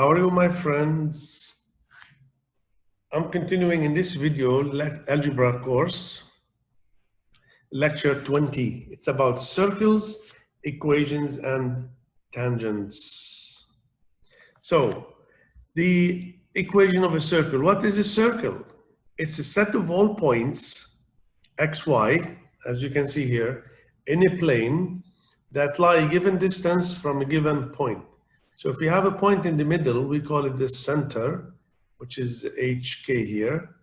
How are you, my friends? I'm continuing in this video, Algebra Course Lecture 20. It's about circles, equations, and tangents. So, the equation of a circle. What is a circle? It's a set of all points, x, y, as you can see here, in a plane that lie a given distance from a given point. So if we have a point in the middle, we call it the center, which is HK here.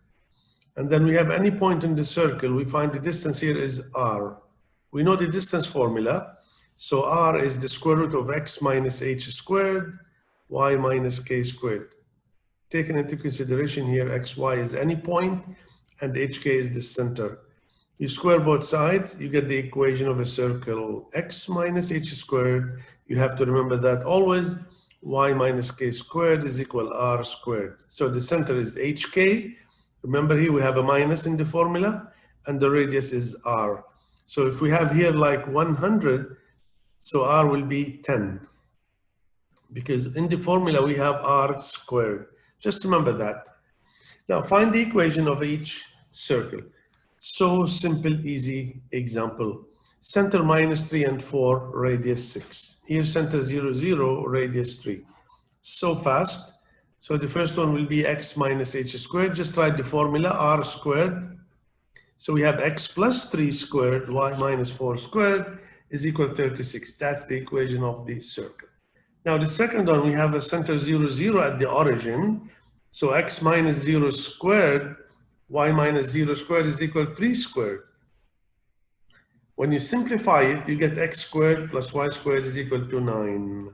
And then we have any point in the circle, we find the distance here is R. We know the distance formula. So R is the square root of x minus h squared, y minus k squared. Taken into consideration here, xy is any point, and hk is the center. You square both sides, you get the equation of a circle, x minus h squared. You have to remember that always, y minus k squared is equal r squared. So the center is hk. Remember here we have a minus in the formula, and the radius is r. So if we have here like 100, so r will be 10. Because in the formula we have r squared. Just remember that. Now find the equation of each circle. So simple, easy example. Center minus 3 and 4, radius 6. Here center 0, 0, radius 3. So fast. So the first one will be x minus h squared. Just write the formula, r squared. So we have x plus 3 squared, y minus 4 squared is equal to 36. That's the equation of the circle. Now the second one, we have a center 0, 0 at the origin. So x minus 0 squared, y minus 0 squared is equal to 3 squared. When you simplify it, you get x squared plus y squared is equal to 9.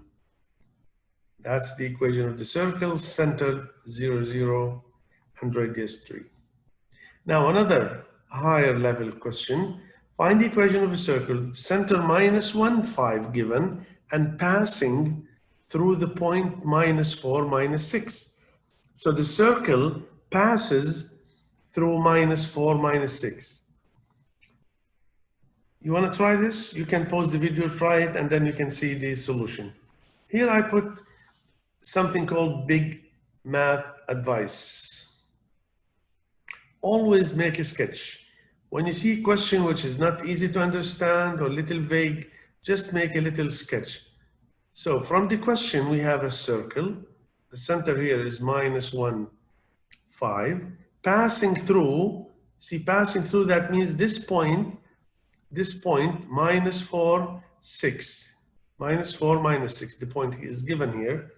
That's the equation of the circle, center 0, 0, and radius 3. Now another higher level question. Find the equation of a circle, center minus 1, 5 given, and passing through the point minus 4, minus 6. So the circle passes through minus 4, minus 6. You want to try this? You can pause the video, try it, and then you can see the solution. Here I put something called big math advice. Always make a sketch. When you see a question which is not easy to understand or a little vague, just make a little sketch. So from the question, we have a circle. The center here is minus 1, 5. Passing through, see, passing through, that means this point, minus 4, 6. Minus 4, minus 6. The point is given here.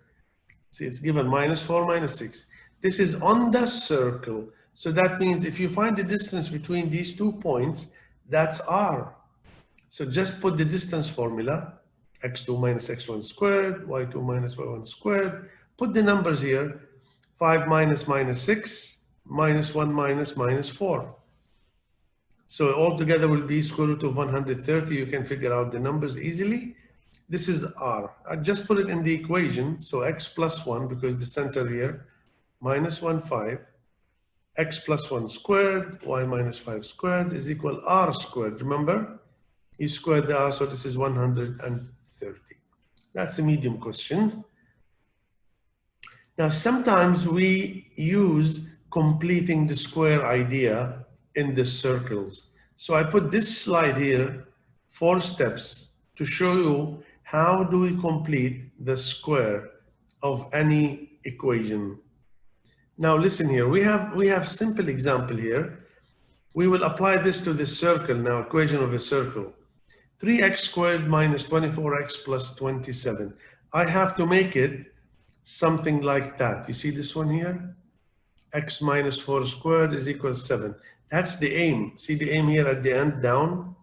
See, it's given minus 4, minus 6. This is on the circle. So that means if you find the distance between these 2 points, that's r. So just put the distance formula, x2 minus x1 squared, y2 minus y1 squared. Put the numbers here, 5 minus minus 6, minus 1 minus minus 4. So altogether will be square root of 130. You can figure out the numbers easily. This is r. I just put it in the equation. So x plus 1, because the center here, minus 1, 5. X plus 1 squared, y minus 5 squared is equal r squared. Remember? You squared the r, so this is 130. That's a medium question. Now, sometimes we use completing the square idea in the circles. So I put this slide here, 4 steps, to show you how do we complete the square of any equation. Now listen here, we have simple example here. We will apply this to the circle now, equation of a circle. 3x squared minus 24x plus 27. I have to make it something like that. You see this one here? X minus 4 squared is equal to 7. That's the aim. See the aim here at the end, down,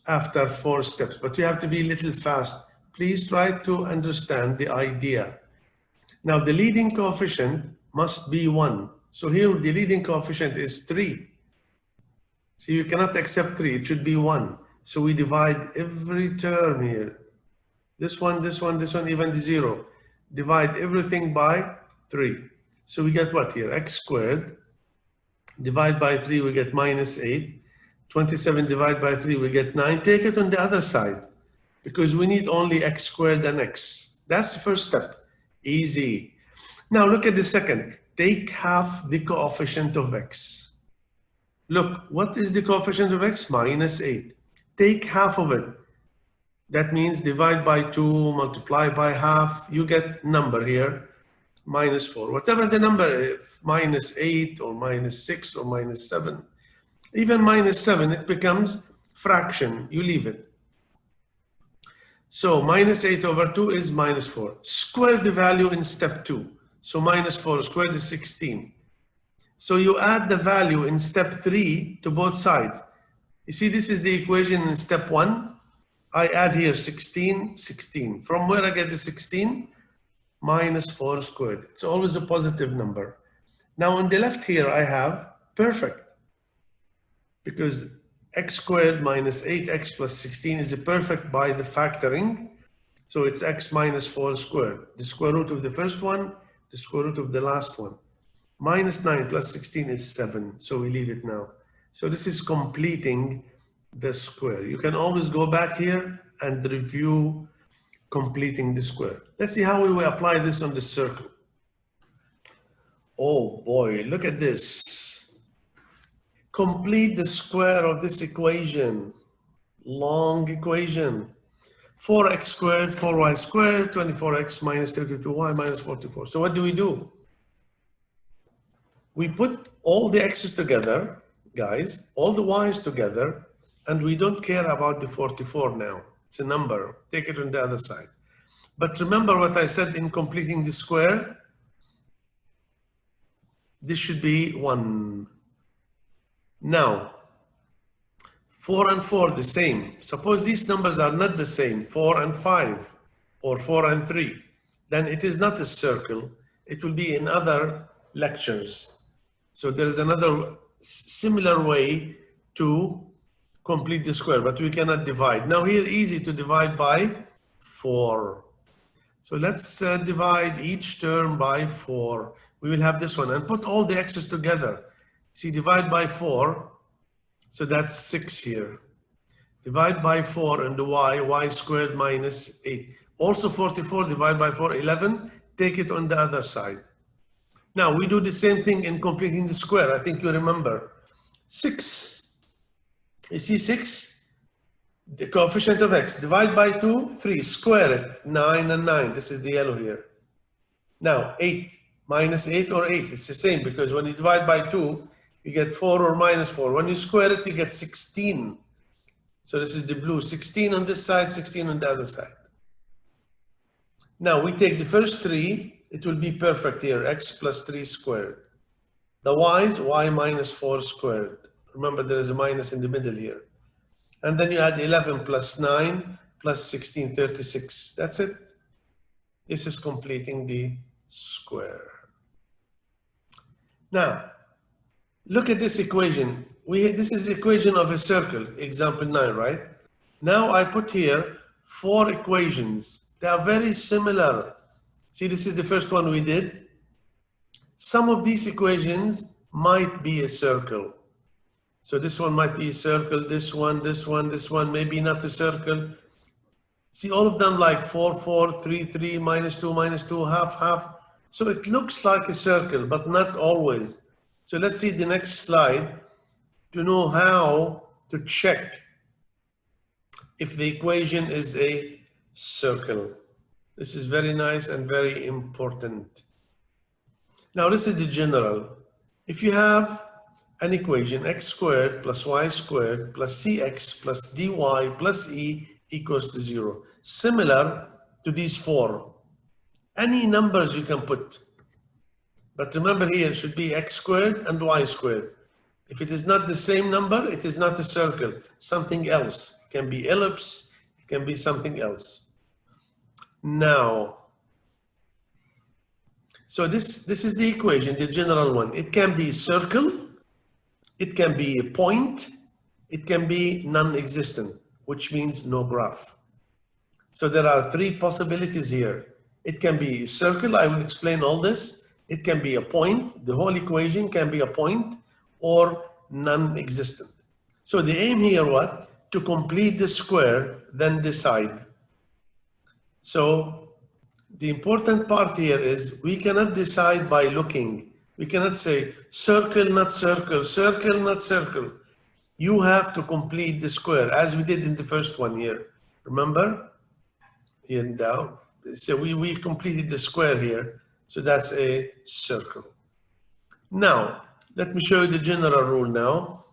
after 4 steps. But you have to be a little fast. Please try to understand the idea. Now the leading coefficient must be 1. So here the leading coefficient is 3. So you cannot accept 3, it should be 1. So we divide every term here. This one, this one, this one, even the 0. Divide everything by 3. So we get what here? X squared. Divide by 3, we get minus 8. 27 divided by 3, we get 9. Take it on the other side, because we need only x squared and x. That's the first step. Easy. Now look at the second. Take half the coefficient of x. Look, what is the coefficient of x? -8. Take half of it. That means divide by 2, multiply by half. You get number here, -4. Whatever the number is, -8 or -6 or -7. Even -7, it becomes fraction. You leave it. So -8 over 2 is -4. Square the value in step 2. So -4 squared is 16. So you add the value in step 3 to both sides. You see, this is the equation in step 1. I add here 16, 16. From where I get the 16? -4 squared. It's always a positive number. Now on the left here, I have perfect. Because x squared minus 8x plus 16 is a perfect by the factoring. So it's x minus 4 squared. The square root of the first one, the square root of the last one. -9 plus 16 is 7. So we leave it now. So this is completing the square. You can always go back here and review completing the square. Let's see how we will apply this on the circle. Oh boy, look at this. Complete the square of this equation. Long equation. 4x squared, 4y squared, 24x minus 32y minus 44. So what do? We put all the x's together, guys, all the y's together, and we don't care about the 44 now. It's a number. Take it on the other side. But remember what I said in completing the square? This should be 1. Now, 4 and 4 the same. Suppose these numbers are not the same, 4 and 5, or 4 and 3. Then it is not a circle. It will be in other lectures. So there is another similar way to complete the square, but we cannot divide. Now here, easy to divide by 4. So let's divide each term by 4. We will have this one and put all the x's together. See, divide by 4, so that's 6 here. Divide by 4 and the y squared minus 8. Also 44, divide by 4, 11. Take it on the other side. Now we do the same thing in completing the square. I think you remember. 6. You see 6? The coefficient of x. Divide by 2, 3. Square it. 9 and 9. This is the yellow here. Now 8. Minus 8 or 8. It's the same because when you divide by 2, you get 4 or minus 4. When you square it, you get 16. So this is the blue. 16 on this side, 16 on the other side. Now we take the first 3. It will be perfect here. X plus 3 squared. The y's, y minus 4 squared. Remember, there is a minus in the middle here. And then you add 11 plus 9 plus 16, 36. That's it. This is completing the square. Now, look at this equation. This is the equation of a circle, example 9, right? Now I put here 4 equations. They are very similar. See, this is the first one we did. Some of these equations might be a circle. So this one might be a circle, this one, maybe not a circle. See, all of them like 4, 4, 3, 3, minus 2, half, half. So it looks like a circle, but not always. So let's see the next slide to know how to check if the equation is a circle. This is very nice and very important. Now this is the general. If you have an equation, x squared plus y squared plus cx plus dy plus e equals to 0. Similar to these 4. Any numbers you can put. But remember here, it should be x squared and y squared. If it is not the same number, it is not a circle. Something else. It can be ellipse, it can be something else. Now, so this is the equation, the general one. It can be a circle, it can be a point, it can be non-existent, which means no graph. So there are 3 possibilities here. It can be a circle, I will explain all this. It can be a point, the whole equation can be a point, or non-existent. So the aim here, what? To complete the square, then decide. So the important part here is we cannot decide by looking. We cannot say circle, not circle, circle, not circle. You have to complete the square as we did in the first one here. Remember? Here down. So we completed the square here. So that's a circle. Now, let me show you the general rule now.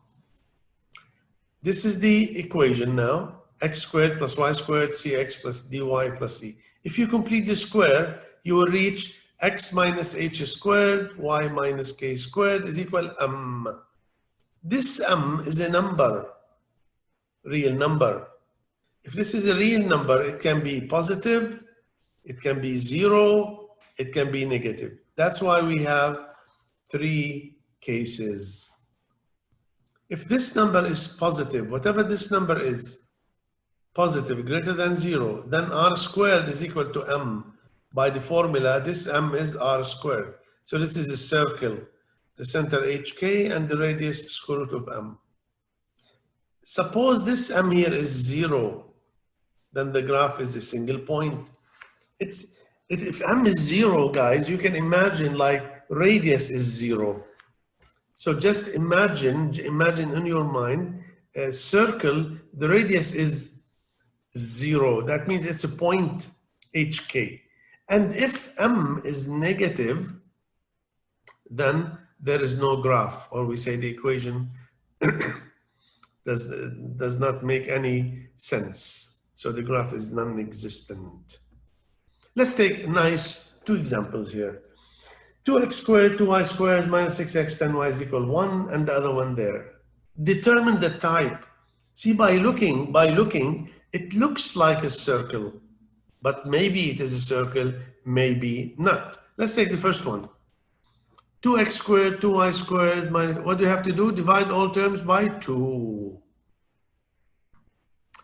This is the equation now. X squared plus y squared cx plus dy plus c. If you complete the square, you will reach x minus h squared, y minus k squared is equal m. This m is a number, real number. If this is a real number, it can be positive, it can be 0, it can be negative. That's why we have 3 cases. If this number is positive, whatever this number is, positive greater than 0, then r squared is equal to m. By the formula, this m is r squared. So this is a circle, the center hk and the radius square root of m. Suppose this m here is 0, then the graph is a single point. If m is 0, guys, you can imagine like radius is 0. So just imagine in your mind a circle, the radius is 0. That means it's a point hk. And if m is negative, then there is no graph, or we say the equation does not make any sense. So the graph is non-existent. Let's take nice 2 examples here. 2x squared, 2y squared, minus 6x, 10y is equal 1, and the other one there. Determine the type. See, by looking, it looks like a circle, but maybe it is a circle, maybe not. Let's take the first one. 2x squared, 2y squared, minus, what do you have to do? Divide all terms by 2.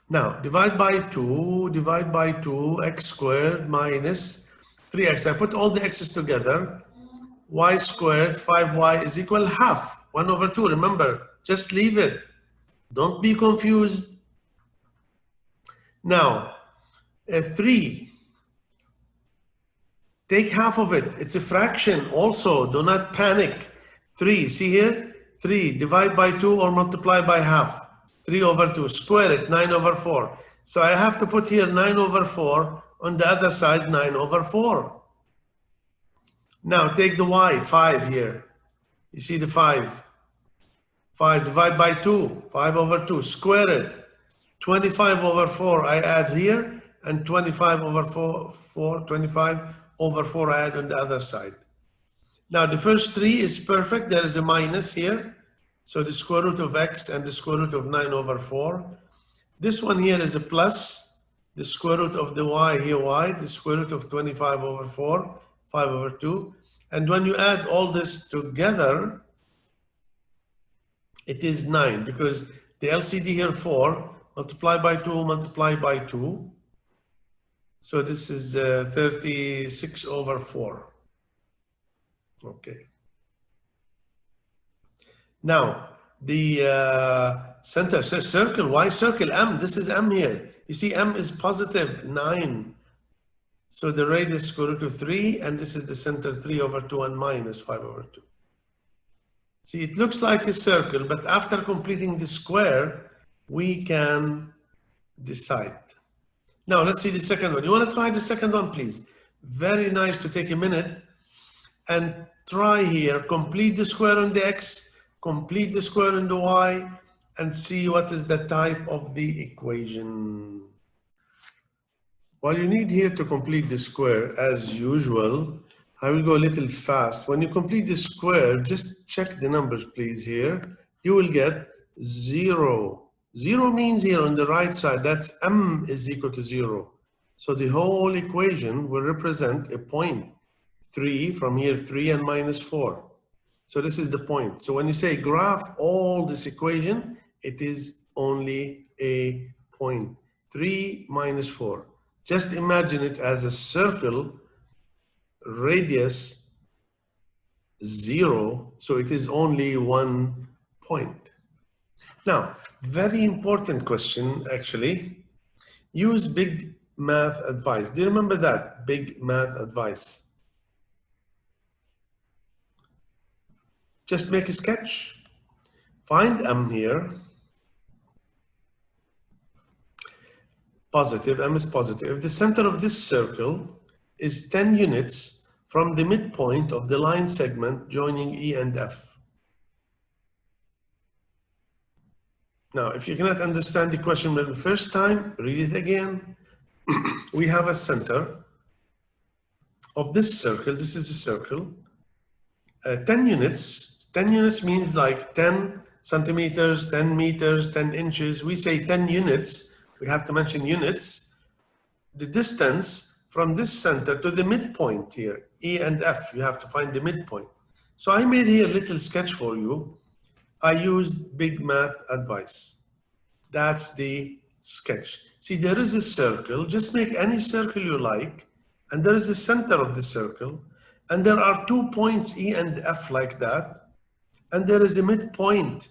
Now, divide by 2, x squared minus 3x. I put all the x's together. Y squared, 5y is equal half, 1 over 2. Remember, just leave it. Don't be confused. Now, 3. Take half of it. It's a fraction also. Do not panic. 3, see here? 3, divide by 2 or multiply by half. 3 over 2, square it, 9 over 4. So I have to put here 9 over 4, on the other side 9 over 4. Now take the y, 5 here. You see the 5. 5 divide by 2, 5 over 2, square it. 25 over 4 I add here, and 25 over 25 over 4 I add on the other side. Now the first 3 is perfect, there is a minus here. So the square root of x and the square root of 9 over 4. This one here is a plus, the square root of the y here y, the square root of 25 over 4, 5 over 2. And when you add all this together, it is 9, because the LCD here 4, multiply by 2, multiply by 2. So this is 36 over 4. Okay. Now, the center says circle. Why circle? M. This is M here. You see, M is positive 9. So the radius square root of 3, and this is the center 3 over 2 and minus 5 over 2. See, it looks like a circle, but after completing the square, we can decide. Now, let's see the second one. You want to try the second one, please? Very nice to take a minute and try here. Complete the square on the x, complete the square on the y, and see what is the type of the equation. Well, you need here to complete the square as usual. I will go a little fast. When you complete the square, just check the numbers, please, here. You will get 0. 0 means here on the right side, that's m is equal to 0. So the whole equation will represent a point. 3 from here, 3 and minus 4. So this is the point. So when you say graph all this equation, it is only a point. 3 minus 4. Just imagine it as a circle, radius 0, so it is only 1 point. Now, very important question actually. Use big math advice. Do you remember that? Big math advice. Just make a sketch. Find M here. Positive, M is positive. If the center of this circle is 10 units from the midpoint of the line segment joining E and F. Now, if you cannot understand the question the first time, read it again. We have a center of this circle. This is a circle. 10 units. 10 units means like 10 centimeters, 10 meters, 10 inches. We say 10 units. We have to mention units. The distance from this center to the midpoint here, E and F, you have to find the midpoint. So I made here a little sketch for you. I used big math advice. That's the sketch. See, there is a circle. Just make any circle you like. And there is a center of the circle. And there are 2 points, E and F, like that. And there is a midpoint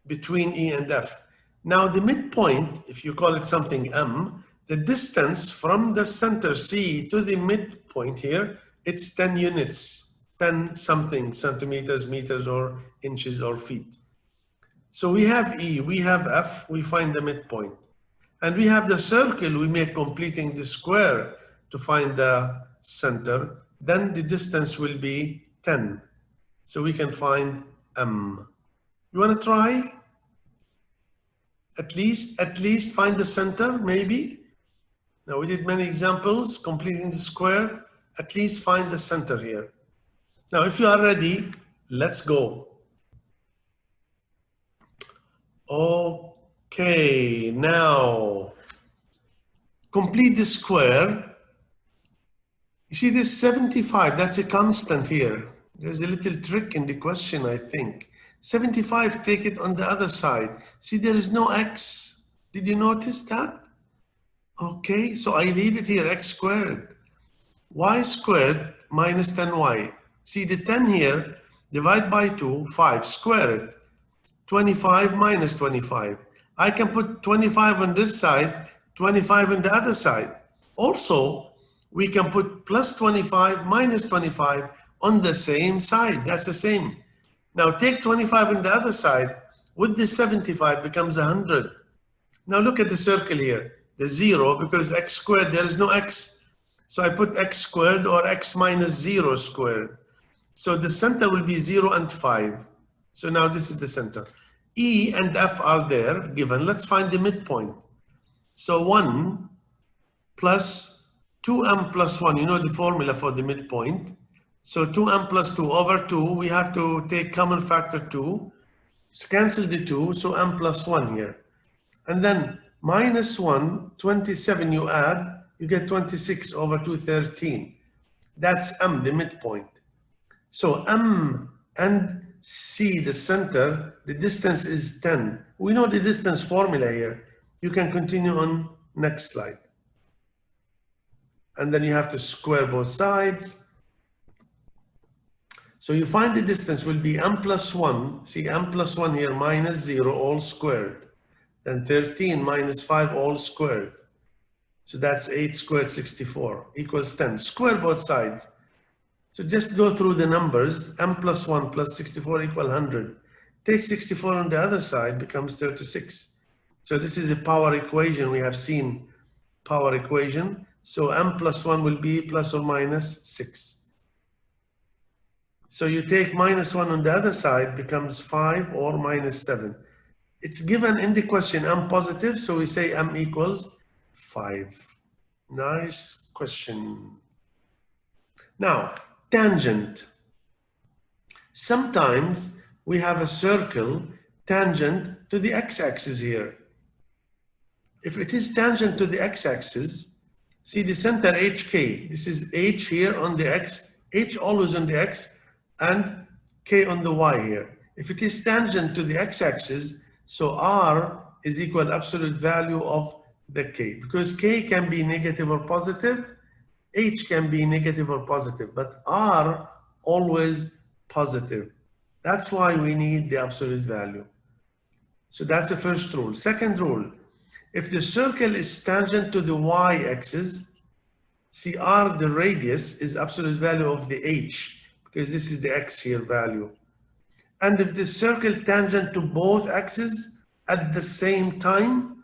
between E and F. Now, the midpoint, if you call it something M, the distance from the center C to the midpoint here, it's 10 units, 10 something centimeters, meters, or inches, or feet. So we have E, we have F, we find the midpoint. And we have the circle, we make completing the square to find the center. Then the distance will be 10. So we can find M. You want to try? At least find the center, maybe. Now we did many examples, completing the square. At least find the center here. Now, if you are ready, let's go. Okay, now complete the square. You see this 75, that's a constant here. There's a little trick in the question, I think. 75, take it on the other side. See, there is no x. Did you notice that? Okay, so I leave it here, x squared. Y squared minus 10y. See, the 10 here, divide by 2, 5, square it. 25 minus 25. I can put 25 on this side, 25 on the other side. Also, we can put plus 25 minus 25 on the same side. That's the same. Now take 25 on the other side. With the 75 becomes 100. Now look at the circle here. The 0, because x squared, there is no x. So I put x squared or x minus 0 squared. So the center will be 0 and 5. So now this is the center. E and F are there, given. Let's find the midpoint. So 1 plus 2m plus 1, you know the formula for the midpoint. So 2m plus 2 over 2, we have to take common factor 2. So cancel the 2, so m plus 1 here. And then minus 1, 27 you add, you get 26 over 213. That's m, the midpoint. So m and C, the center, the distance is 10. We know the distance formula here. You can continue on next slide. And then you have to square both sides. So you find the distance will be m plus 1. See, m plus 1 here minus 0 all squared. Then 13 minus 5 all squared. So that's 8 squared 64 equals 10. Square both sides. So just go through the numbers. M plus 1 plus 64 equal 100. Take 64 on the other side, becomes 36. So this is a power equation. We have seen power equation. So m plus 1 will be plus or minus 6. So you take minus 1 on the other side, becomes 5 or minus 7. It's given in the question m positive, so we say m equals 5. Nice question. Now, tangent. Sometimes we have a circle tangent to the x-axis here. If it is tangent to the x-axis, see the center HK. This is H here on the x, H always on the x, and K on the y here. If it is tangent to the x-axis, so R is equal absolute value of the K, because K can be negative or positive, H can be negative or positive, but R always positive. That's why we need the absolute value. So that's the first rule. Second rule, If the circle is tangent to the y-axis, see r, the radius, is absolute value of the h, because this is the x here value. And if the circle tangent to both axes at the same time,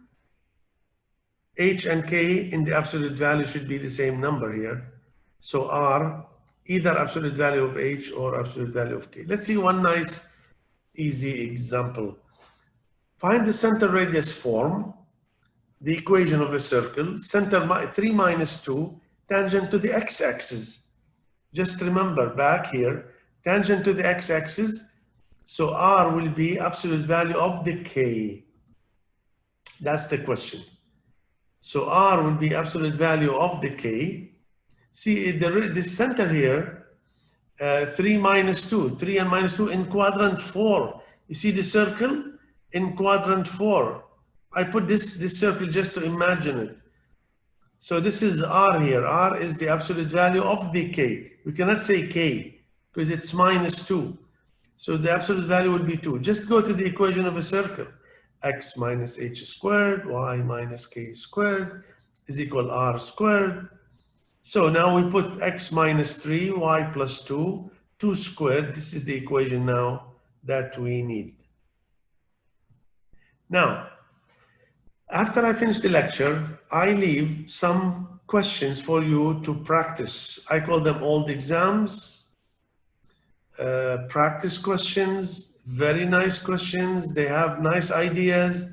h and k in the absolute value should be the same number here. So r, either absolute value of h or absolute value of k. Let's see one nice, easy example. Find the center radius form, the equation of a circle, center 3 minus 2, tangent to the x-axis. Just remember back here, tangent to the x-axis, so r will be absolute value of the k. That's the question. So r will be absolute value of the k. See, the center here, 3 minus 2, 3 and minus 2 in quadrant 4. You see the circle in quadrant 4. I put this circle just to imagine it. So this is r here. R is the absolute value of the k. We cannot say k because it's minus 2. So the absolute value will be 2. Just go to the equation of a circle. X minus h squared, y minus k squared is equal r squared. So now we put x minus 3, y plus 2, 2 squared. This is the equation now that we need. Now, after I finish the lecture, I leave some questions for you to practice. I call them old exams, practice questions, very nice questions. They have nice ideas.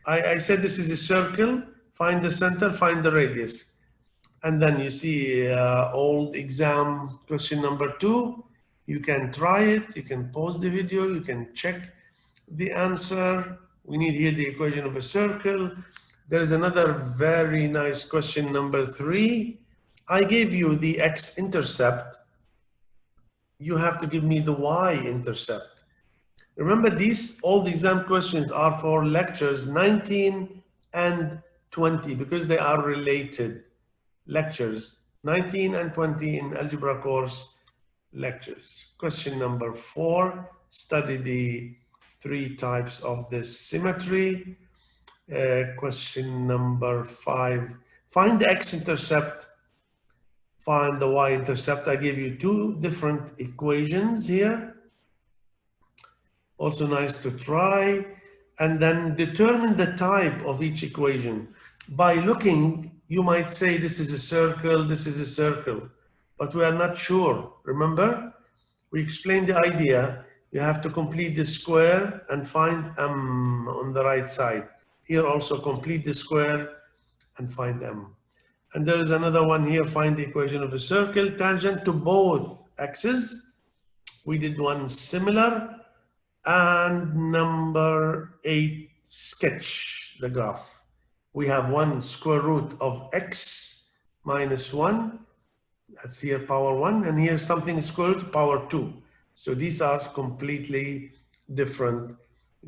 I said this is a circle, find the center, find the radius. And then you see old exam question number 2. You can try it, you can pause the video, you can check the answer. We need here the equation of a circle. There is another very nice question number 3. I gave you the x-intercept. You have to give me the y-intercept. Remember, these old exam questions are for lectures 19 and 20 because they are related. Lectures 19 and 20 in Algebra Course Lectures. Question number 4, study the 3 types of this symmetry. Question number 5, find the x-intercept, find the y-intercept. I gave you 2 different equations here. Also nice to try. And then determine the type of each equation. By looking, you might say this is a circle, this is a circle, but we are not sure. Remember, we explained the idea. You have to complete the square and find m on the right side. Here also complete the square and find m. And there is another one here, find the equation of a circle, tangent to both axes. We did one similar. And number 8, sketch the graph. We have 1 square root of x minus 1. That's here power 1. And here something is square root power 2. So these are completely different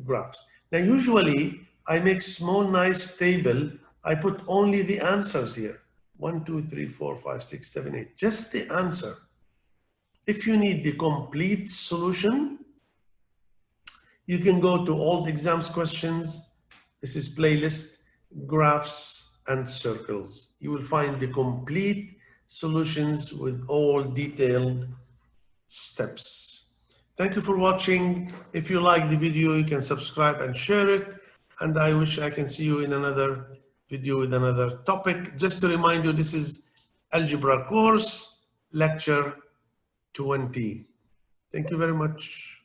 graphs. Now, usually I make small, nice table. I put only the answers here. 1, 2, 3, 4, 5, 6, 7, 8. Just the answer. If you need the complete solution, you can go to old exams questions. This is playlist, graphs, and circles. You will find the complete solutions with all detailed steps. Thank you for watching. If you like the video, you can subscribe and share it. And I wish I can see you in another video with another topic. Just to remind you, this is Algebra Course Lecture 20. Thank you very much.